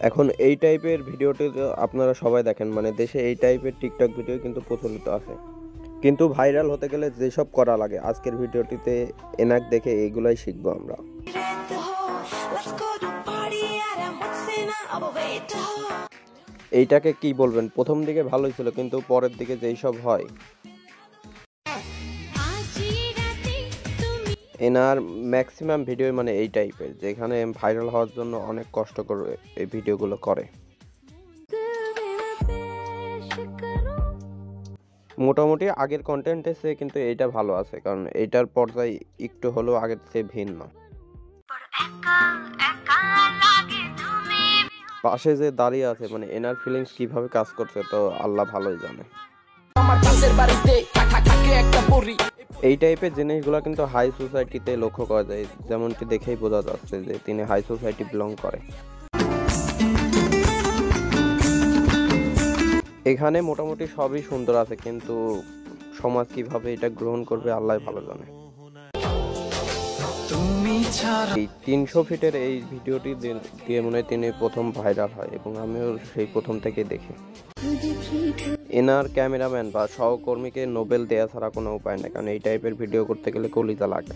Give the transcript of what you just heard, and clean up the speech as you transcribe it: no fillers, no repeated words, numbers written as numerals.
এখন এই টাইপের ভিডিওটি আপনারা সবাই দেখেন, মানে দেশে এই টাইপের টিকটক ভিডিও কিন্তু প্রচলিত আছে, কিন্তু ভাইরাল হতে গেলে যেসব করা লাগে আজকের ভিডিওটিতে এনাক দেখে এইগুলাই শিখবো আমরা। এইটাকে কি বলবেন, প্রথম দিকে ভালোই ছিল কিন্তু পরের দিকে যেই সব হয়। এনার ম্যাক্সিমাম ভিডিও মানে এই টাইপের, যেখানে ভাইরাল হওয়ার জন্য অনেক কষ্ট করে এই ভিডিওগুলো করে। মোটামুটি আগের কন্টেন্টের চেয়ে কিন্তু এইটা ভালো আছে, কারণ এইটার পর্যায়ে একটু হলেও আগের চেয়ে ভিন্ন। পাশে যে দাঁড়িয়ে আছে মানে এনার ফিলিংস কিভাবে কাজ করছে তো আল্লাহ ভালোই জানে। এই টাইপের জিনিসগুলো কিন্তু হাই সোসাইটিতে লক্ষ্য করা যায়, যেমনটি দেখেই বোঝা যাচ্ছে যে তিনি হাই সোসাইটি বিলং করে। এখানে মোটামুটি সবই সুন্দর আছে, কিন্তু সমাজ কিভাবে এটা গ্রহণ করবে আল্লাহ ভালো জানে। এই 300 ফিটের এই ভিডিওটি দিয়ে মনে হয় তিনি প্রথম ভাইরাল হয়, এবং আমিও সেই প্রথম থেকে দেখি। এনার ক্যামেরাম্যান বা সহকর্মীকে নোবেল দেয়া ছাড়া কোনো উপায় নেই, কারণ এই টাইপের ভিডিও করতে গেলে কলিজা লাগে।